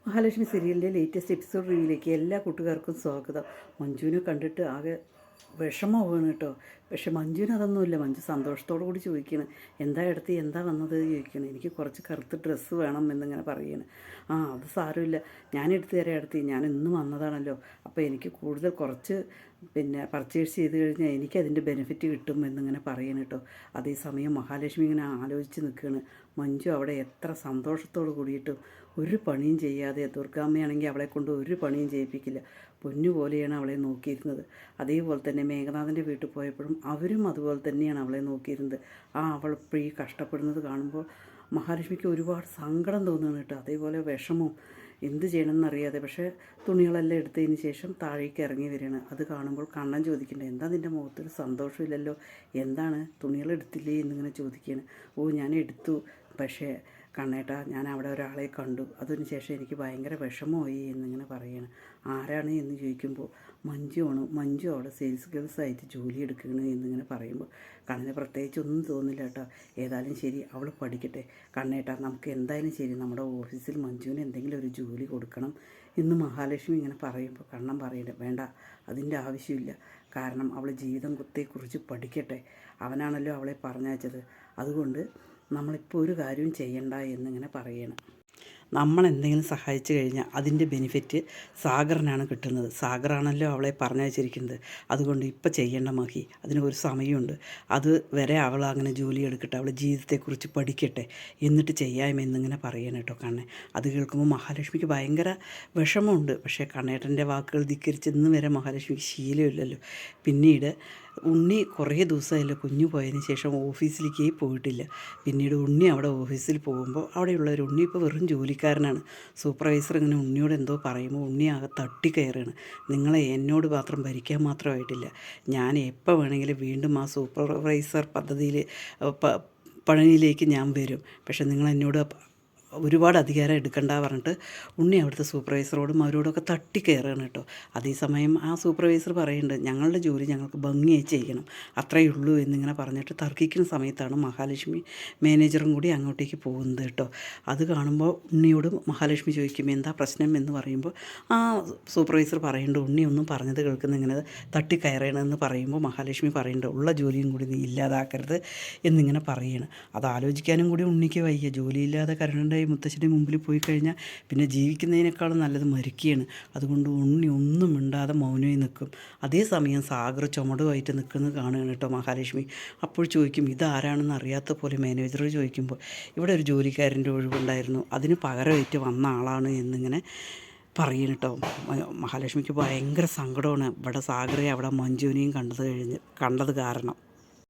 മഹാലക്ഷ്മി സീരിയലിൻ്റെ latest episode റിവ്യൂയിലേക്ക് എല്ലാ കൂട്ടുകാർക്കും സ്വാഗതം. മഞ്ജുവിനെ കണ്ടിട്ട് ആകെ വിഷമമാവുകയാണ് കേട്ടോ. പക്ഷെ മഞ്ജുവിന് അതൊന്നുമില്ല. മഞ്ജു സന്തോഷത്തോടു കൂടി ചോദിക്കുകയാണ്, എന്താ എടുത്ത് എന്താ വന്നത് ചോദിക്കണം. എനിക്ക് കുറച്ച് കറുത്ത ഡ്രസ്സ് വേണം എന്നിങ്ങനെ പറയുകയാണ്. അത് സാരമില്ല, ഞാൻ എടുത്തു തരാം എടുത്ത്, ഞാൻ ഇന്ന് വന്നതാണല്ലോ, അപ്പോൾ എനിക്ക് കൂടുതൽ കുറച്ച് പർച്ചേസ് ചെയ്ത് കഴിഞ്ഞാൽ എനിക്കതിൻ്റെ ബെനിഫിറ്റ് കിട്ടും എന്നിങ്ങനെ പറയണം കേട്ടോ. അതേസമയം മഹാലക്ഷ്മി ഇങ്ങനെ ആലോചിച്ച് നിൽക്കുകയാണ്. മഞ്ജു അവിടെ എത്ര സന്തോഷത്തോട് കൂടിയിട്ടും ഒരു പണിയും ചെയ്യാതെ, ദുർഗാമ്മയാണെങ്കിൽ അവളെ കൊണ്ട് ഒരു പണിയും ചെയ്യിപ്പിക്കില്ല, പൊന്നുപോലെയാണ് അവളെ നോക്കിയിരുന്നത്. അതേപോലെ തന്നെ മേഘനാഥൻ്റെ വീട്ടിൽ പോയപ്പോഴും അവരും അതുപോലെ തന്നെയാണ് അവളെ നോക്കിയിരുന്നത്. അവൾ ഇപ്പോൾ ഈ കഷ്ടപ്പെടുന്നത് കാണുമ്പോൾ മഹാലക്ഷ്മിക്ക് ഒരുപാട് സങ്കടം തോന്നുന്നു കേട്ടോ. അതേപോലെ വിഷമവും, എന്ത് ചെയ്യണമെന്നറിയാതെ. പക്ഷേ തുണികളെല്ലാം എടുത്തതിന് ശേഷം താഴേക്ക് ഇറങ്ങി വരികയാണ്. അത് കാണുമ്പോൾ കണ്ണൻ ചോദിക്കണ്ടേ, എന്താ നിൻ്റെ മുഖത്തൊരു സന്തോഷമില്ലല്ലോ, എന്താണ് തുണികൾ എടുത്തില്ലേ എന്നിങ്ങനെ ചോദിക്കുകയാണ്. ഞാൻ എടുത്തു, പക്ഷേ കണ്ണേട്ടാ ഞാൻ അവിടെ ഒരാളെ കണ്ടു, അതിനുശേഷം എനിക്ക് ഭയങ്കര വിഷമമായി എന്നിങ്ങനെ പറയുകയാണ്. ആരാണ് എന്ന് ചോദിക്കുമ്പോൾ മഞ്ജു അവിടെ സെയിൽസ് ഗേൾസായിട്ട് ജോലി എടുക്കുകയാണ് എന്നിങ്ങനെ പറയുമ്പോൾ കണ്ണന് പ്രത്യേകിച്ച് ഒന്നും തോന്നില്ല കേട്ടോ. ഏതായാലും ശരി, അവൾ പഠിക്കട്ടെ കണ്ണേട്ടാ, നമുക്ക് എന്തായാലും ശരി നമ്മുടെ ഓഫീസിൽ മഞ്ജുവിന് എന്തെങ്കിലും ഒരു ജോലി കൊടുക്കണം എന്ന് മഹാലക്ഷ്മി ഇങ്ങനെ പറയുമ്പോൾ കണ്ണൻ പറയട്ടെ, വേണ്ട, അതിൻ്റെ ആവശ്യമില്ല, കാരണം അവൾ ജീവിതത്തെക്കുറിച്ച് പഠിക്കട്ടെ, അവനാണല്ലോ അവളെ പറഞ്ഞയച്ചത്, അതുകൊണ്ട് നമ്മളിപ്പോൾ ഒരു കാര്യവും ചെയ്യണ്ട എന്നിങ്ങനെ പറയണം. നമ്മളെന്തെങ്കിലും സഹായിച്ചു കഴിഞ്ഞാൽ അതിൻ്റെ ബെനിഫിറ്റ് സാഗറിനാണ് കിട്ടുന്നത്. സാഗറാണല്ലോ അവളെ പറഞ്ഞയച്ചിരിക്കുന്നത്. അതുകൊണ്ട് ഇപ്പം ചെയ്യേണ്ട മഹി, അതിന് ഒരു സമയമുണ്ട്, അത് വരെ അവൾ അങ്ങനെ ജോലി എടുക്കട്ടെ, അവൾ ജീവിതത്തെക്കുറിച്ച് പഠിക്കട്ടെ, എന്നിട്ട് ചെയ്യാമെന്നിങ്ങനെ പറയണം കേട്ടോ കണ്ണൻ. അത് കേൾക്കുമ്പോൾ മഹാലക്ഷ്മിക്ക് ഭയങ്കര വിഷമമുണ്ട്. പക്ഷേ കണ്ണേട്ടൻ്റെ വാക്കുകൾ ധിക്കരിച്ച് ഇന്ന് വരെ മഹാലക്ഷ്മിക്ക് ശീലമില്ലല്ലോ. പിന്നീട് ഉണ്ണി കുറേ ദിവസമായല്ലോ കുഞ്ഞു പോയതിന് ശേഷം ഓഫീസിലേക്കേ പോയിട്ടില്ല. പിന്നീട് ഉണ്ണി അവിടെ ഓഫീസിൽ പോകുമ്പോൾ അവിടെയുള്ളവർ, ഉണ്ണി ഇപ്പോൾ വെറും ജോലിക്കാരനാണ്. സൂപ്പർവൈസർ ഇങ്ങനെ ഉണ്ണിയോട് എന്തോ പറയുമ്പോൾ ഉണ്ണി ആകെ തട്ടിക്കയറുകയാണ്. നിങ്ങളെ എന്നോട് മാത്രം ഭരിക്കാൻ മാത്രമായിട്ടില്ല, ഞാൻ എപ്പോൾ വേണമെങ്കിലും വീണ്ടും ആ സൂപ്പർവൈസർ പദ്ധതിയിൽ പണിയിലേക്ക് ഞാൻ വരും, പക്ഷേ നിങ്ങൾ എന്നോട് ഒരുപാട് അധികാരം എടുക്കണ്ട പറഞ്ഞിട്ട് ഉണ്ണി അവിടുത്തെ സൂപ്പർവൈസറോടും അവരോടൊക്കെ തട്ടിക്കയറുകയാണ് കേട്ടോ. അതേസമയം ആ സൂപ്പർവൈസർ പറയുന്നുണ്ട്, ഞങ്ങളുടെ ജോലി ഞങ്ങൾക്ക് ഭംഗിയായി ചെയ്യണം, അത്രയേ ഉള്ളൂ എന്നിങ്ങനെ പറഞ്ഞിട്ട് തർക്കിക്കുന്ന സമയത്താണ് മഹാലക്ഷ്മി മാനേജറും കൂടി അങ്ങോട്ടേക്ക് പോകുന്നത് കേട്ടോ. അത് കാണുമ്പോൾ ഉണ്ണിയോട് മഹാലക്ഷ്മി ചോദിക്കും, എന്താ പ്രശ്നം എന്ന് പറയുമ്പോൾ ആ സൂപ്പർവൈസർ പറയുന്നുണ്ട്, ഉണ്ണി ഒന്നും പറഞ്ഞത് കേൾക്കുന്ന ഇങ്ങനെ തട്ടിക്കയറണമെന്ന് പറയുമ്പോൾ മഹാലക്ഷ്മി പറയുന്നുണ്ട്, ഉള്ള ജോലിയും കൂടി നീ ഇല്ലാതാക്കരുത് എന്നിങ്ങനെ പറയുകയാണ്. അത് ആലോചിക്കാനും കൂടി ഉണ്ണിക്ക് വയ്യ. ജോലിയില്ലാതെ കരുണൻ്റെ മുത്തശ്ശൻ്റെ മുമ്പിൽ പോയി കഴിഞ്ഞാൽ പിന്നെ ജീവിക്കുന്നതിനേക്കാളും നല്ലത് മരിക്കുകയാണ്. അതുകൊണ്ട് ഉണ്ണി ഒന്നും മിണ്ടാതെ മൗനമായി നിൽക്കും. അതേസമയം സാഗർ ചുമടുമായിട്ട് നിൽക്കുന്നത് കാണുകയാണ് കേട്ടോ മഹാലക്ഷ്മി. അപ്പോൾ ചോദിക്കും, ഇതാരാണെന്ന് അറിയാത്ത പോലെ മാനേജർ ചോദിക്കുമ്പോൾ, ഇവിടെ ഒരു ജോലിക്കാരൻ്റെ ഒഴിവുണ്ടായിരുന്നു, അതിന് പകരമായിട്ട് വന്ന ആളാണ് എന്നിങ്ങനെ പറയണം കേട്ടോ. മഹാലക്ഷ്മിക്ക് ഭയങ്കര സങ്കടമാണ് ഇവിടെ സാഗറെ അവിടെ മഞ്ജുവിനെയും കണ്ടത് കാരണം.